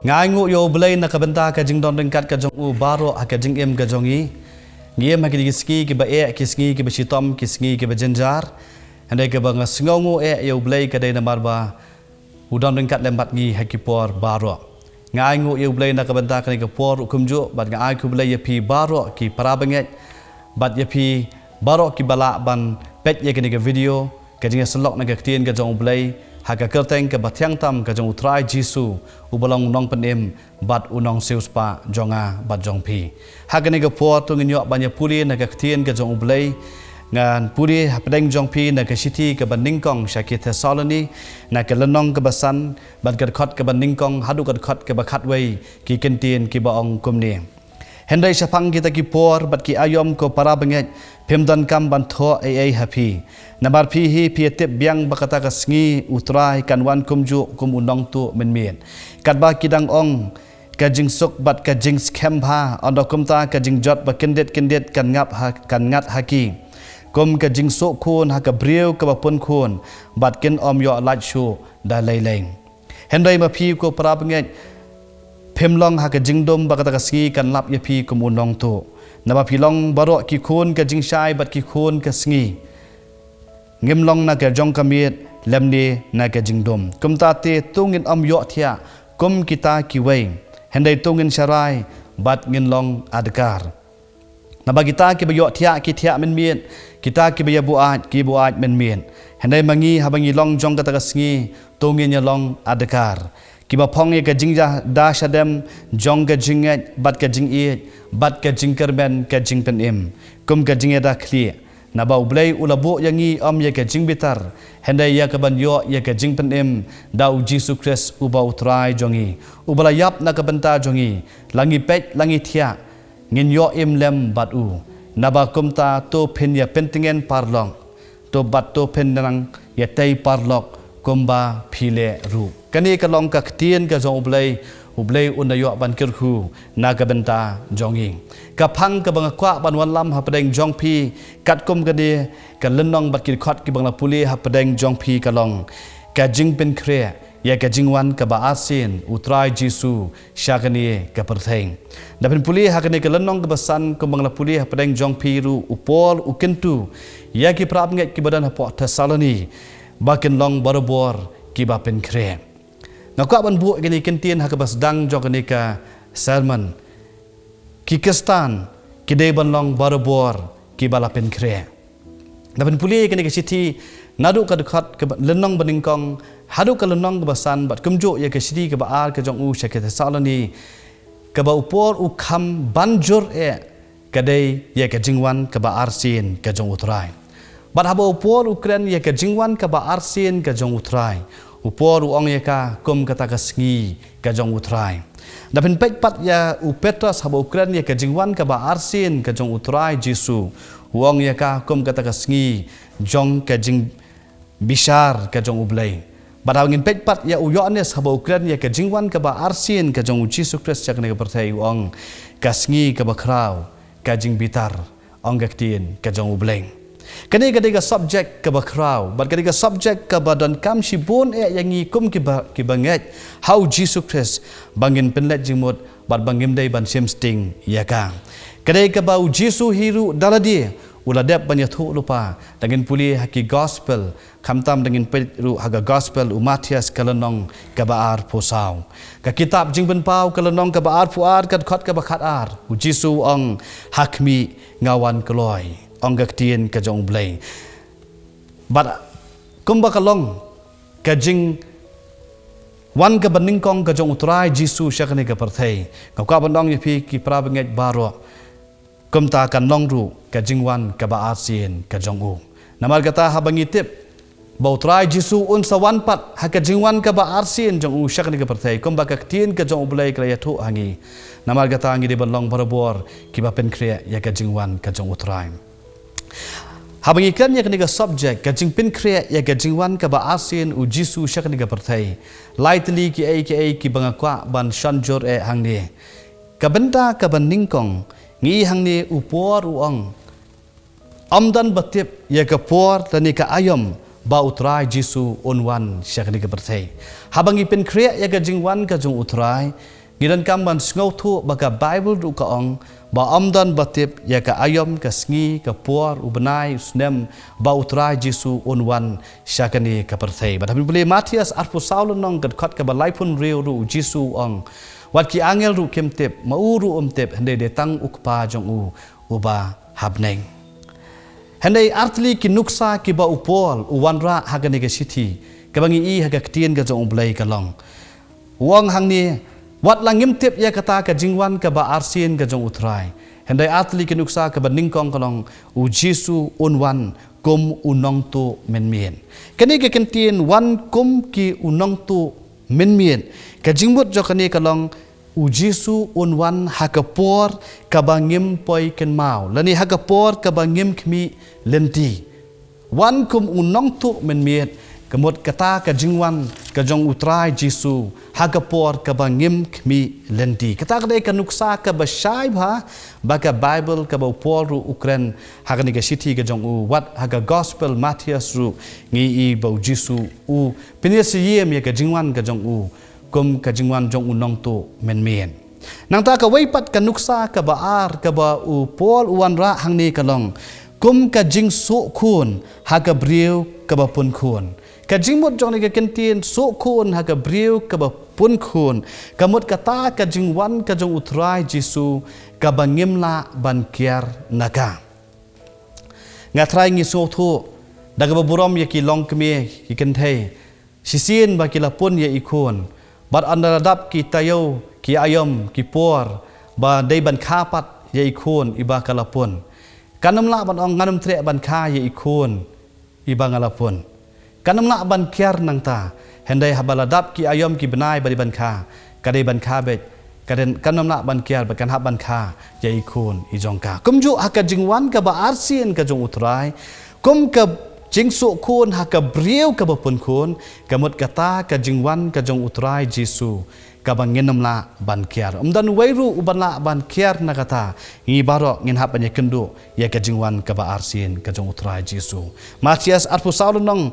ngai ngu yo belai nak kabenta ka jing don ringkat ka jong u baro ha ka jing em ka jongi ngiem ha ki ski ki ba e ki ski ki ba shitom ki ski ki ba jenjar andai ka ba ngasngongu e yo belai ka dai na marba u don ringkat lembat ngi ha ki por baro ngai ngu yo belai nak kabenta ka ni ka por kumju bat ngai ku belai ya pi baro ki parabanget bat ya pi baro ki bala ban pet ya ka ni ka video ka jing selok na ka tien ka jong belai haka kerteng ke batiang tam ke jong utrai Jisu ubalong nong penim bat unong seuspa jonga bat jong pi haka ni ke po tu nginyok banyak puri na ke tien ke jong ublei ngan puri pedeng jong pi na ke city ke bandingkong syakit Thessaloni na ke lenong ke basan bat ke khot ke bandingkong hadu ke khot ke bakat wei ki kentien ki baong kumni hendai sapang kita ki por bat ki ayom ko para benget pemdan kam ban tho ai happy nabar pi hi pi tep biang bakata ka sngi utrai kan wan kumju kum unong tu men mien kat ba kidang ong ka jing sok bat ka jing scam ha ondo kumta ka jing jot ba kendet kan ngap ha kan ngat haki kum ka jing sok khun ha ka brieu ka ba pun khun bat ken om yo lach shu da leileng hendai ma pi ko para benget pemlong ha ka jing dom bakata ka sngi kan lap ya pi kum unong tu naba pilong baro ki khun ka jing shai bat ki khun ka sngi ngimlong na ka jong kamit lemni na ka jing dom kumta te tungin am yo thia kum kita ki wei hendai tungin sharai bat ngin long adkar naba kita ki bayo thia men mien kita ki baya buat men mien hendai mangi habangi long jong ka ta sngi tungin ya long adkar kiba phong ye ka jingja da shadem jong ka jinget bat ka jing e bat ka jing kerben ka jing pen em kum ka jing da khli na ba ublei ulabu yangi om ye ka jing bitar hendai ya ka ban yo ye ka jing pen em da u Jisu Christ u ba utrai jongi u bala yap na ka benta jongi langi pet langi thia ngin yo em lem bat u na ba kum ta to pen ya pentingen parlong to bat to pen nang ya tai parlok kumba phile ru kani ka long ka tien ka jong ublei unayo ban kirkhu na ka benta jongi ka phang ka bang kwa ban wan lam ha pedeng jong phi kat kum ka de ka lenong bat ki khot ki bang la puli ha pedeng jong phi ka long ka jing pen khre ya ka jingwan ka ba asin utrai Jisu syakani ka pertheng da pen puli ha kani ka lenong ka basan kum bang la puli ha pedeng jong phi ru upol ukentu ya ki prap nget ki badan ha po Thessaloni bakin long barobor ki ba pen khre ngakwa ban bu gani kentien ha ka bas dang jong kani ka sermon ki kestan ki de ban long barobor ki bala pen khre na pen puli kani ka city nadu ka khat ka lenong baningkong hadu ka lenong ka basan bat kumjo ya ka city ka ba ar ka jong u syakit Thessaloni ka ba upor u kham banjur e ka de ya ka jingwan ka ba arsin ka jong utrai bat habo upor ukren ya ka jingwan ka ba arsin ka jong utrai upor u ong ya ka kum kata ka sngi ka jong utrai da pen pet pat ya u Petrus habo ukren ya ka jingwan ka ba arsin ka jong utrai Jisu u ong ya ka kum kata ka sngi jong ka jing bishar ka jong ublei bat ngin pet pat ya u Yohanes habo ukren ya ka jingwan ka ba arsin ka jong Jisu Christ jak ne ka perthai u ong ka sngi ka ba krau ka jing bitar ong ka tien ka jong ublei kani kadiga subject ka bakraw but kadiga subject ka badan kam shibon e yangi kum ki banget how Jesus Christ bangin penlet jimut bat bangim dai ban sim sting yaka kadai ka bau Jisu hiru daladi uladep banyathu lupa dangin puli haki gospel khamtam dangin peru haga gospel Matius kalanong ka baar posau ka kitab jingben pau kalanong ka baar puar kat khot ka bakhat ar Jisu ong hakmi ngawan kloi ong gaktien ka jong blai bat kumba kalong ka jing wan ka baningkong ka jong utrai Jisu syakani ka perthai ka ka bandong yapi ki prabenget baro kumta kan long ru ka jing wan ka ba asien ka jong u namar kata habangi tip ba utrai Jisu un sawan pat ha ka jing wan ka ba asien jong u syakani ka perthai kumba ka tien ka jong blai ka yathu hangi namar kata hangi de bandong barabor ki ba pen kre ya ka jing wan ka jong utrai habangi kan ya kaniga subject ka jing pin kre ya ka jing wan ka ba asin u Jisu syakani ka perthai lightly ki ki banga kwa ban shanjor e hangni ka benda ka ban ningkong ngi hangni upor uang amdan batip ya ka por tani ka ayom ba utrai Jisu onwan syakani ka perthai habangi pin kre ya ka jing wan ka jong utrai ngiran kam ban ngau thu baka Bible ru ka ong ba amdan batip ya ka ayom ka sngi ka por ubenai usnem ba utrai Jesu unwan syakani ka perthei ba boleh Matias arpu saulun nong kat khat ka ba laipun reu ru Jesu ong wat ki angel ru kemtep mauru tep hande de tang ukpa jong u uba habneng hande artli ki nuksa ki ba upol uwanra hagani ka sithi ka bangi i haga ktien ka jong blai ka long wang hangni wat langim tip ya kata ka jingwan ka ba arsin ka jong utrai hendai atli ki nuksa ka ba ningkong kalong u Jesu unwan kum unong tu menmien kani ka kentien wan kum ki unong tu menmien ka jingmut jo kani kalong u Jesu unwan hakapor ka ba ngim poi ken mau lani hakapor ka ba ngim khmi lenti wan kum unong tu menmien kemut kata ka jingwan ka jong utrai Jesu hagapor ka bangim kmi lenti kata kadai ka nuksa ka basyai bha baka Bible ka ba Paul ru Ukraine hagani ka city ka jong u wat haga gospel Matthias ru ngi i ba Jesu u pinisiyem ya ka jingwan ka jong u kum ka jingwan jong unong tu men nang ta ka weipat ka nuksa ka ba ar ka ba u Paul uan ra hangni ka long kum ka jing su khun haga briu ka ba pun khun ka jingmut jong ni ka kentien su khun ha ka briu ka ba pun khun kamut kata ka jingwan ka jong utrai Jesu ka bangim la ban kiar naga ngatrai ngi so thu daga burom ya ki long kme ki kenthei sisin ba ki lapun ya ikon bat andaradap ki tayo ki ayom ki por ba dei ban kha pat ya ikon iba kalapun kanam la ban ong nganam tre ban kha ya ikon iba ngalapun kanam la ban kiar nang ta hendai habaladap ki ayom ki benai bari ban kha kadai ban kha bet kaden kanam la ban kiar bakan hab ban kha yai khun i jongka kumju haka jingwan ka ba arsien ka jong utrai kum ka jingsu khun haka brieu ka ba pun khun kamut kata ka jingwan ka jong utrai Jesu ka bangenam la ban kiar umdan weiru uban la ban kiar na kata ngi baro ngin hab ban yakendu ya ka jingwan ka ba arsien ka jong utrai Jesu Matias arpu saulunong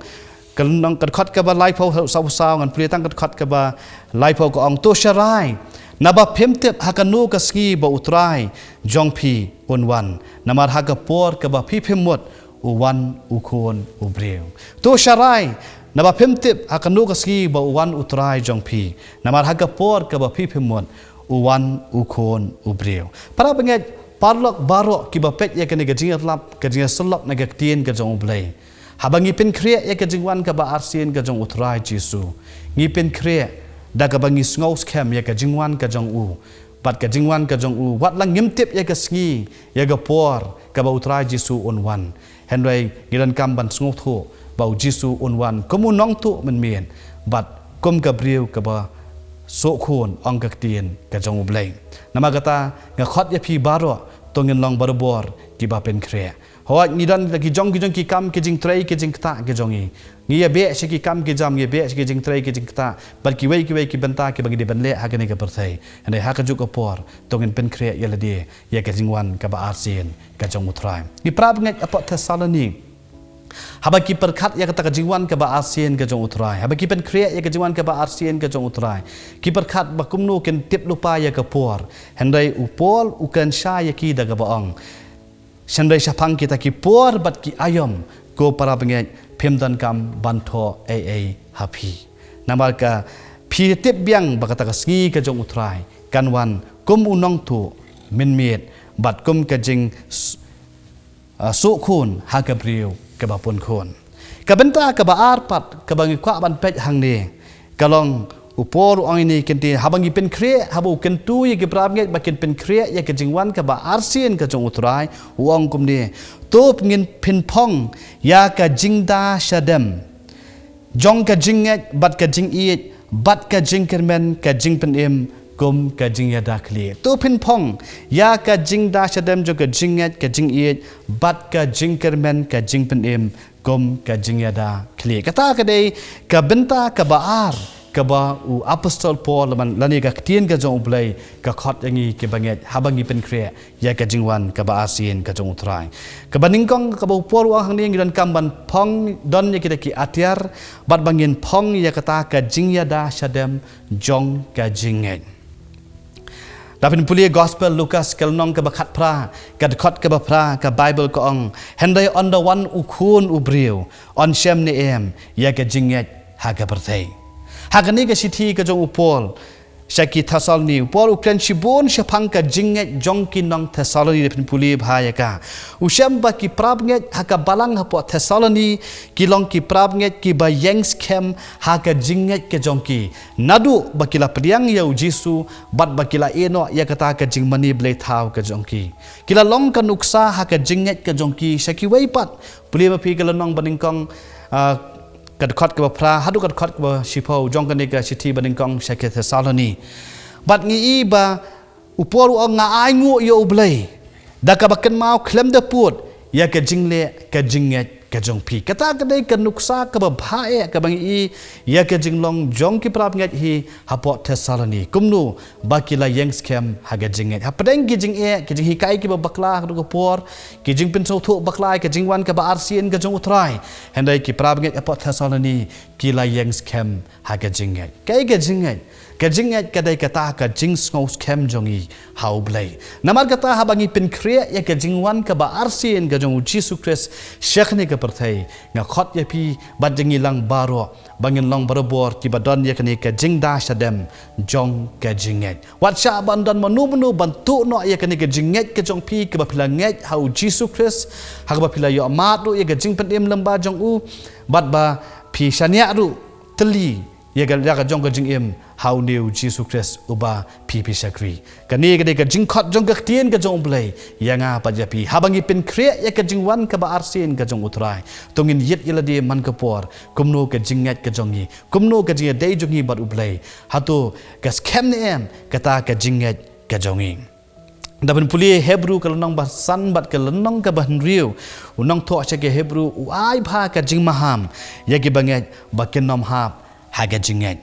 kalong kadkhat ka ba laipo saw ngan pritang kadkhat ka ba laipo ko ong to sharai naba phemtep hakanu ka ski ba utrai jongphi unwan namar haga por ka ba phi phemut uwan ukhon ubreu to sharai naba phemtep hakanu ka ski ba uwan utrai jongphi namar haga por ka ba phi phemut uwan ukhon ubreu para penget parlok baro ki ba pet ya ka ni gajing lap ka jing solop na ga tien ka jong blai habangi pen kre ya ka jingwan ka ba arsien ka jong utrai Jesu ngi pen kre da ka bangi ngos kem ya ka jingwan ka jong u pat ka jingwan ka jong u wat lang ngimtip ya ka sngi ya ga por ka ba utrai Jesu unwan henrei ngiran kam ban ngok thu ba Jesu unwan komu nong tu men mien bat kom ka briu ka ba so khon ong ka tien ka jong u blai namagata nga khot ya phi baro tongin long barbor ki ba pen kre hoa nidan lagi jong ki kam ki jing trai ki jing ta ki jongi ngi ya be shi ki kam ki jam ngi be shi ki jing trai ki jing ta bar ki wei ki benta ki bagi di banle ha ni ka perthai ande ha ka juk opor tongin pen kre ya ladi ya ka jingwan ka ba arsien ka jong utrai ni prab ngai apa Thessaloni haba ki perkhat ya kata ka jingwan ka ba arsien ka jong utrai haba ki pen kre ya ka jingwan ka ba arsien ka jong utrai ki perkhat ba kumnu ken tip lupa ya ka por hendai upol ukan sha ya ki daga ba ong Shandai syapang kita ki por bat ki ayom ko para pengen pemdan kam banto happy namar ka phi tip biang bakata ka sngi ka jong utrai kanwan kum unong tu minmiet bat kum ka jing su khun ha ka briu ka ba pun khun ka benta ka ba arpat ka bangi kwa ban pet hang ni kalong upor ong ini kenti habangi pen kre habu kentu ye ke prabnget bakin pen kre ye ke jingwan ka ba arsien ka jong utrai uang kum ni top ngin pin pong ya ka jingda shadem jong ka jinget bat ka jing it bat ka jing kermen ka jing pen im kum ka jing ya da kli to pin pong ya ka jingda shadem jo ka jinget ka jing it bat ka jing kermen ka jing pen im kum ka jing ya da kli kata ka dei ka benta ka ba ar kaba u apostol Paul man lani ka tien ka jong blai ka khot yangi ke banget habangi pen kre ya ka jingwan ka ba asien ka jong utrai ka baningkong ka ba Paul wa hang ni dan kamban pong don ya kita ki atiar bat bangin pong ya kata ka jingya da shadem jong ka jinget Dapin puli gospel Lukas kelnong ke bakat pra, ke dekot ke bapra ke Bible ko ong. Hendai on the one ukun ubriu, on shem ni em, ya ke jinget ha ke berthei. Ha ke ni ke siti ke jong upol, Syaki Thessaloni, Paul Ukren Shibun Shapang ka jinget jongki nong Thessaloni dapin puli bahaya ka. Usyam ba ki prabnget haka balang hapo Thessaloni kilong ki prabnget ki ba yengs kem haka jinget ke jongki. Nadu bakila priang ya ujisu bat bakila eno ya kata ka jingmani blay thau ke jongki. Kila long ka nuksa haka jinget ke jongki syaki weipat. Puli ma pi kala nong baningkong kadkot ke bapra hadu kadkot ke shipau jong kan ka city baningkong syaki Thessaloni bat ngi ba upor ong nga aingu yo blai da ka baken mau klem de put ya ke jingle ke jinget ke jong pi kata kadai ke nuksa ke bae ke bangi ya ke jinglong jong ki prap nget hi hapo Thessaloni kumnu bakila yengs kem haga jinget hapadeng ki jing e ki jing hi kai ki bakla ko por ki jing pin so thu bakla ke jingwan ke ba arsien ke jong utrai hendai ki prap nget hapo Thessaloni ki la yengs kem haga jinget kai ke jinget kadai kata ka jing ngos kem jongi hau blai namar kata habangi pin kre ya ke jingwan ke ba arsien ke jong Jesus Christ syekhni ke perthai nga khot ya pi bat jingi lang baro bangin long barobor ki badon ya kani ke jingda sadem jong ke jinget wat sha bandan manu bantu no ya kani ke jinget ke jong pi ke ba pilanget hau Jesus Christ ha ba pilayo amat ya ke jing pendem lamba jong u bat ba pi shania ru teli ya ga jong ke jing em how new Jesus Christ uba pi sakri kani ke de jing khot jong ke tien ke jong blai yanga pajapi habangi pen kre ya ke jing wan ke ba arsin ke jong utrai tungin yit yeladi man ke por kumno ke jinget ke jongi kumno ke jing dei jongi bat ublai hatu ke scam ne em kata ke jinget ke jongi Dapat puli Hebrew kalau nong basan bat ke lenong ke bahan riu unong to acha ke Hebrew uai bha ke jing maham ya ke banget baken nom hap haga jinget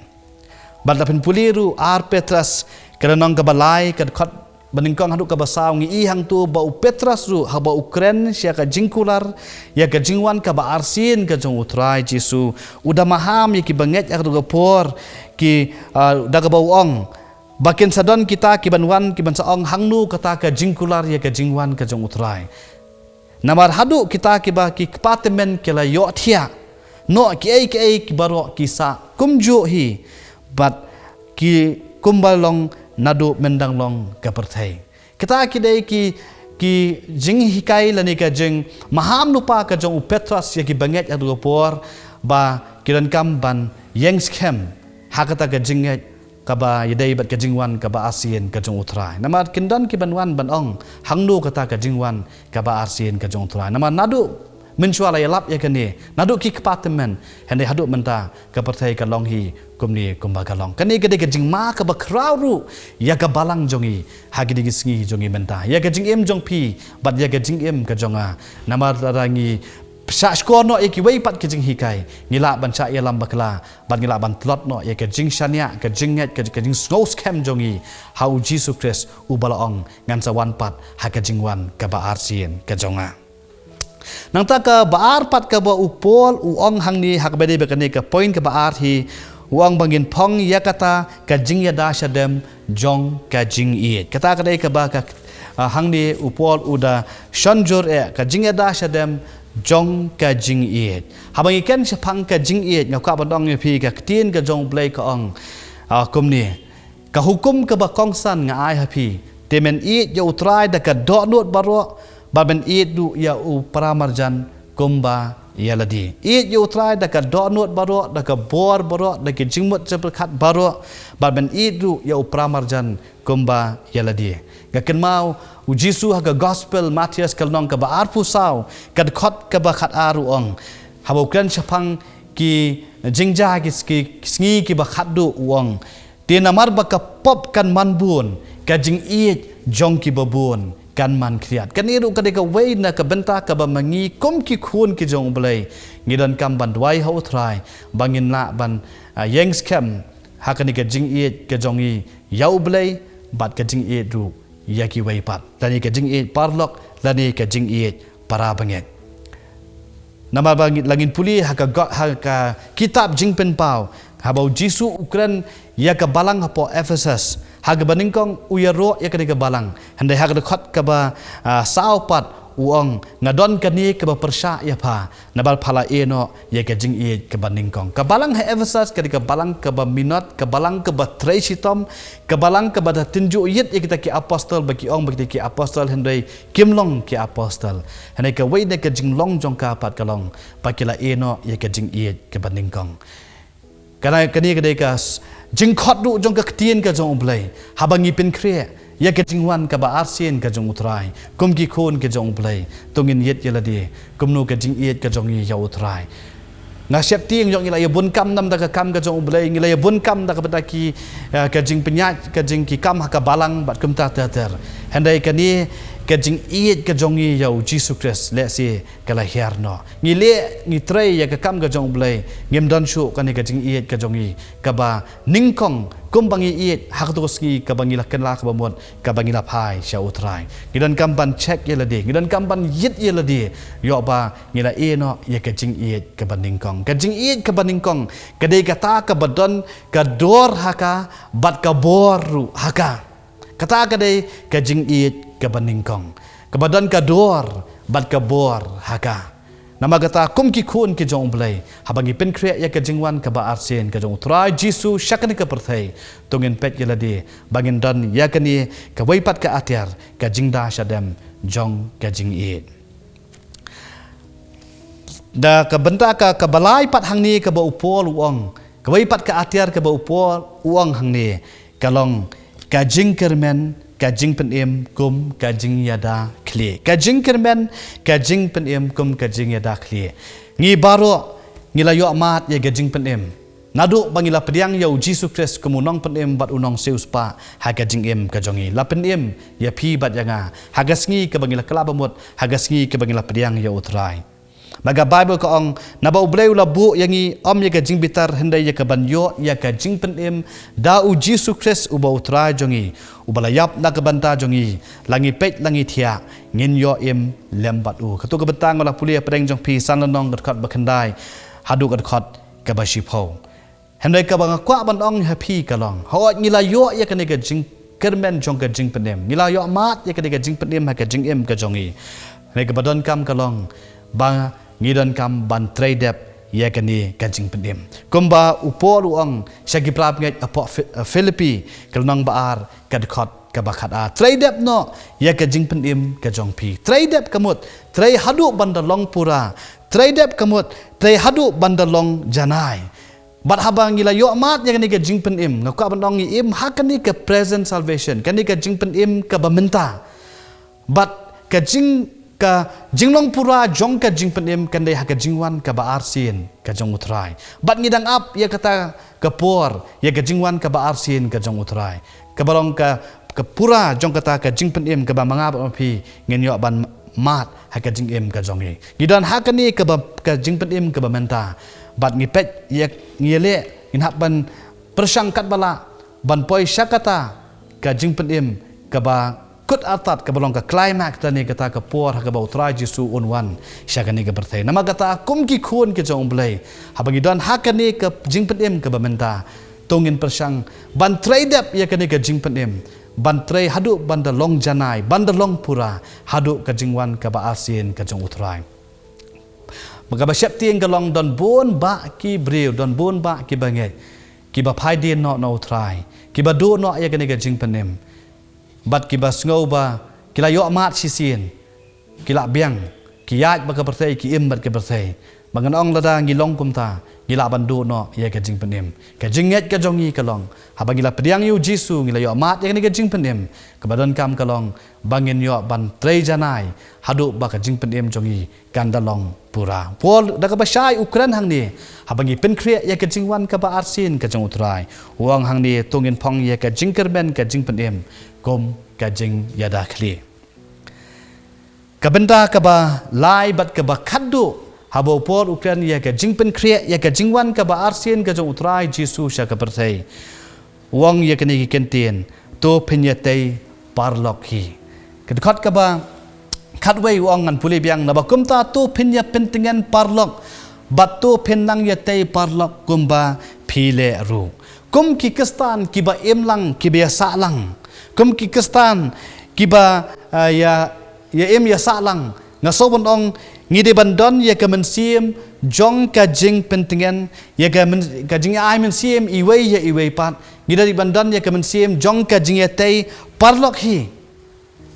bat dapat puli ru ar Petrus kalau nong ke balai ke khot baningkong hadu ke basau ngi hang tu ba Petrus ru ha ba Ukren sia ke jingkular ya ke jingwan ke ba arsin ke jong utrai Jesu udah maham ya ke banget ya ke por ki da ke bau ong bakin sadon kita kibanwan kiban saong hangnu kata ke jingkular ya ke jingwan ke jong utrai namar hadu kita kiba ki department kela yo thia no ki ki baro kisa kumju hi bat ki kumbalong nadu mendang long ke perthai kita kidai ki jing hikai lani ke jing maham lupa ke jong Petrus ya ki banget ya por ba kiran kam ban yengs kem hakata ke jinget kaba yadai bat kajingwan kaba asien kajong utrai namar kindan kibanwan banong hangnu kata kajingwan kaba asien kajong utrai namar nadu mencuala yalap ya kani nadu ki department hande hadu menta kapertai kalong hi kumni kumba kalong kani gede kajing ma kaba krauru ya ka balang jongi hagidi gisngi jongi menta ya kajing em jong pi bat ya kajing em kajonga namar rangi sa skor no eki wei pat kejing hikai ngila ban cha yalam bakla ban ngila ban tlot no ye kejing shania kejing net kejing ngos kem jongi how Jesus Christ ubalaong ngan sa wan pat ha kejing wan ka ba arsien kejonga nang ta ka baar pat ka ba upol uong hang ni hak bede bekane ka point ka baar hi uang bangin pong yakata kejing ya da shadem jong kejing i kata kadai ka ba ka hang ni upol uda shanjur kejing ya da shadem jong ka jing iet habang ikan sepang ka jing iet ngaka badong pi ka tien ka jong play ka ong kum ni ka hukum ka ba kongsan nga ai hapi temen iet ya utrai da ka do nut baro ba ben iet du ya u pramarjan kumba ya ladi iet ya utrai da ka do nut baro da ka bor baro da ka jingmut seperkat baro ba ben iet du ya u pramarjan kumba ya ladi gaken mau ujisu haga gospel Matius kalnong ka baar pusau kad khot ka ba khat aru ong habo kran chapang ki jingja ki sngi ki ba khat du ong te namar ba ka pop kan manbun ka jing iet jong ki babun kan man kriat kan iru ka de ka wei na ka benta ka ba mangi kom ki khun ki jong blai ngidan kam ban dwai ho trai bangin la ban yengs kem hakani ka jing iet ka jongi yau blai bat ka jing iet du yaki wei pat lani ka jing iet parlok lani ka jing iet para banget nama bangit langin puli haka kitab jing pen pau habau Jisu Ukran ya ka balang hapo Ephesus hag baningkong uyaro ya kani ke balang handai hag dekat ke ba saupat uang ngadon kani ke ba persya ya pa nabal phala eno ya ke jing e ke baningkong ke balang he Ephesus ke balang ke ba minot ke balang ke ba tresitom ke balang ke ba tinju yit ya kita ki apostol bagi ong bagi ki apostol handai kimlong ki apostol handai ke wei ne ke jing long jong ka pat kalong pakila eno ya ke jing e ke baningkong kana kani ke dekas jing khot du jong ke tien ke jong blai habangi pin kre ya ke jingwan ka ba arsien ka jong utrai kum ki khon ke jong blai tungin yet yeladi kum nu ke jing yet ka jong yi ya utrai nga sep tieng jong ila ya bun kam nam da ka kam ka jong blai ngila ya bun kam da ka betaki ka jing penyat ka jing ki kam ka balang bat kum ta ter handai ka ni ka jing yet ka jong yi ya Jesus Christ le si ka la herno ngile ngi trei ya ka kam ka jong blai ngem don shu ka ni ka jing yet ka jong yi ka ba ningkong kum bangi iet hak tu ski ka bangi la kenla ka bamot ka bangi la phai sha utrai ngidan kamban check yeladi ngidan kamban yit yeladi yo ba ngila e no ye ka jing iet ka baningkong ka jing iet ka baningkong ka dei kata ka badon ka dor haka bat ka boru haka kata ka dei ka jing iet ka baningkong ka badon ka dor bat ka bor haka nama kata kum ki khun ki jong blai habangi pen kre ya ka jingwan ka ba arsen ka jong trai jisu shakani ka perthai tungin pet yeladi bangin dan ya kani ka waipat ka atyar ka jingda shadam jong ka jing e da ka benta ka balai pat hangni ka ba upol uang ka waipat ka atyar ka ba upol uang hangni kalong ka jing kermen kajing penem kum kajing yada kli kajing kermen kajing penem kum kajing yada kli ngi baro ngila yo amat ya kajing penem nadu bangila pediang ya Jesus Christ kumunong penem bat unong seuspa ha kajing em kajongi la penem ya pi bat yanga hagasngi ke bangila kelabamut hagasngi ke bangila pediang ya utrai Baga Bible ko ong nabau bleu labu yangi om ya kajing bitar hendai ya kabanyo ya kajing penem da u Jesus Christ ubau trai jongi ubalayap na kabanta jongi langi pet langi thia ngin yo em lembat u katu kabantang ola pulia pedeng jong pi sananong gat bakandai hadu gat khot kabashi pho hendai kabang kwa ban ong happy kalong ho ngila yo ya kane kajing kermen jong kajing penem ngila yo mat ya kane kajing penem ha kajing em ka jongi hendai kabadon kam kalong bang ngidan kam ban tradep ya kani kajing penem kumba upor uang syagi prap ngai apo Filipi kelnong baar kadkhot kabakat a tradep no ya kajing penem kajong pi tradep kamut tray hadu bandalong pura tradep kamut tray hadu bandalong janai bat habang gila yo mat ya kani kajing penem ngakwa bandong im hakani ke present salvation kani kajing penem ka bamenta bat kajing ka jinglong pura jong ka jing penem kandai ha ka jingwan ka ba arsin ka jong utrai bat ngidang ap ya kata ka por ya ka jingwan ka ba arsin ka jong utrai ka balong ka pura jong kata ka jing penem ka ba mangap api ngin yo ban mat ha ka jing em ka jong e ngidan ha ka ni ka ba ka jing penem ka ba menta bat ngipet ya ngile in hak ban persangkat bala ban poi syakata ka jing penem ka ba kut atat ka balong ka climax tani kata ka por ka bau trai Jesu unwan syakani ka berthai nama kata kum ki khun ke jong blai habangi don hakani ka jing penem ka bamenta tungin persang ban tradep ya kani ka jing penem ban trai hadu bandalong janai bandalong pura hadu ka jingwan ka ba asin ka jong utrai maka ba syap tieng kalong don bon ba ki breu don bon ba ki bangai ki ba phai din no utrai ki ba do no ya kani ka jing penem bat kibas ngau ba kila yo amat sisin kila biang kiyat ba ka perthai ki im bat ka perthai bangan ong lada ngilong kumta ngila bandu no ya ka jing penem ka jinget ka jongi kalong habang ngila pediang yu Jisu ngila yo amat ya ka jing penem ka badan kam kalong bangin yo ban trei janai hadu ba ka jing penem jongi kandalong pura pol da ka basai ukran hang ni habang pen kre ya ka jingwan ka ba arsin ka jong utrai uang hang ni tungin phong ya ka jingkerben ka jing penem kom kajing yada kli kabenda kaba lai bat kaba khaddu habo por ukran ya ka jingpen kre ya ka jingwan kaba arsen ka jong utrai Jesu sha ka perthai wong ya kani kenten to penyatei parlok hi kedkhot kaba khatwei wong ngan puli biang na bakum ta to penya pentingan parlok bat to penang yatei parlok kumba phile ru kum ki kestan ki ba em lang ki ba sa lang kum ki kestan ki ba ya em ya sa lang ngasobon ong ngide bandon ya kemensim jong ka jing pentingan ya ka jing ai men sim iwei ya iwei pat ngide di bandon ya kemensim jong ka jing ya tei parlok hi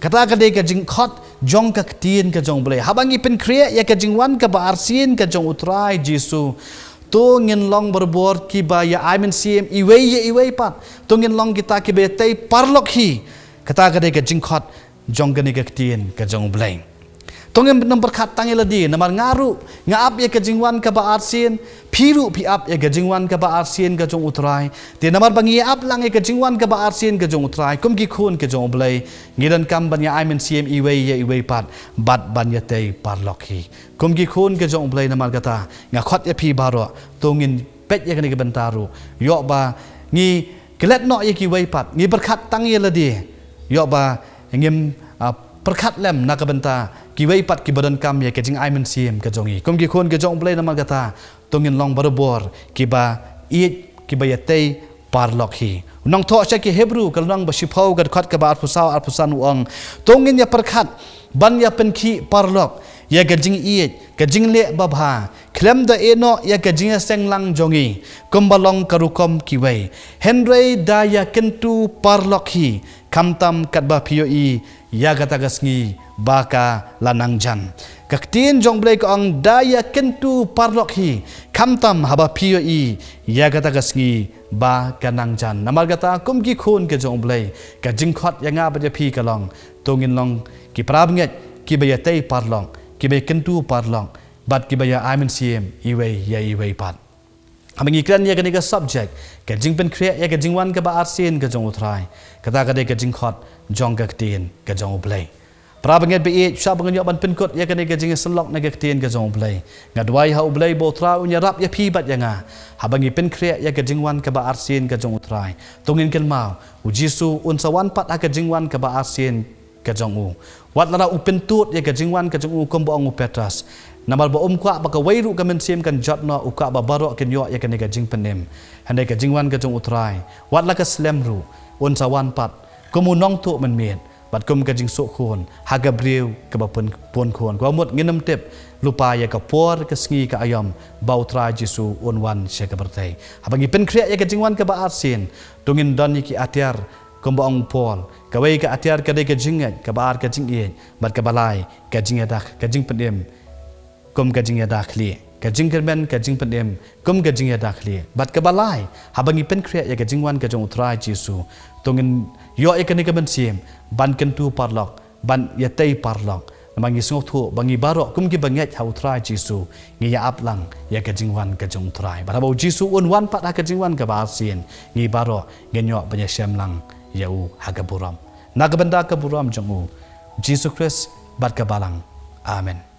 kata ka de ka jing khot jong ka tien ka jong boleh habangi pen kriya ya ka jing wan ka ba arsin ka jong utrai Jesu tu ngin long berbor ki ba ya ai men sim iwei pat tu ngin long kita ki be tei parlok hi kata ka de ka jing khot jong ka ni ka tien ka jong boleh tongem nomor khat tangi ladi namar ngaru ngaap ya kejingwan ka ba arsin phiru phi ap ya kejingwan ka ba arsin ka jong utrai te namar bangi ap lang ya kejingwan ka ba arsin ka jong utrai kum ki khun ka jong blai ngidan kam ban ya ai men cm iwei pat bat ban ya tei parlokhi kum ki khun ka jong blai namar kata nga khot ya phi baro tongin pet ya kani ka bentaru yo ba ngi kelet no ya ki wei pat ngi berkhat tangi ladi yo ba ngim perkhat lem nak benta kiwei pat ki badan kam ya kejing ai men sim ka jongi kum ki khon ke jong play nama kata tongin long barabor ki ba it ki ba yatei parlok hi nong tho cha ki hebru kal nong ba shipau gad khat ka ba arpusan uang tongin ya perkhat ban ya pen ki parlok ya kejing it kejing le babha klem da eno ya kejing seng lang jongi kum balong karukom kiwei henrei da ya kentu parlok hi kamtam katba pioi ya kata gasngi baka lanang jan kaktin jong blai ko ang daya kentu parlok hi kamtam haba pioi ya kata gasngi ba kanang jan namar kata kum ki khun ke jong blai ka jingkhot ya nga ba pi ka long tongin long ki prab nget ki ba ya tei parlong ki ba kentu parlong bat ki ba ya amen cm iwei pat hamangi kran ya kani ka subject ka jingpen khre ya ka jingwan ka ba arsin ka jong utrai kata ka de ka jingkhot jong ka tin ka jong blai prabanget be e shabangan yo ban pinkot ya kani ka jing selok na ka tin ka jong blai ngadwai ha blai bo tra unya rap ya phi bat ya nga habangi pen khre ya ka jingwan ka ba arsin ka jong utrai tongin ken mau Jesu un sawan pat ka jingwan ka ba arsin ka jong u wat lara u pentut ya ka jingwan ka jong u kom bo ang Petras namal ba kwa ba ka wairu ka men sim kan jot no u ka ba baro ken yo ya kani ka jing penem handai ka jingwan ka jong utrai wat la ka slemru un sawan pat komunong tu men men bat kum ka jing so khon ha Gabriel ka ba pon khon ko mot nginam tep lupa ya ka por ka sngi ka ayam bau tra Jesu on wan she ka bertai habangi pen khria ya ka jingwan ka ba arsin tungin don ki atiar kombo ong pol ka wei ka atiar ka de ka jingat ka ba ar ka jing e bat ka balai ka jing ya dak ka jing penem kum ka jing ya dak li ka jing kermen ka jing penem kum ka jing ya dak li bat ka balai habangi pen khria ya ka jingwan ka jong utrai Jesu tungin yo ikani ka bensim ban kentu parlok ban yatei parlok namangi sungok thu bangi baro kum ki banget hau trai Jesu ngi ya aplang ya ka jingwan ka jong trai barabo Jesu un wan pat ka jingwan ka basin ngi baro genyo banya syamlang yau hagaburam nagabenda ka buram jongu Jesus Christ bat ka balang amen.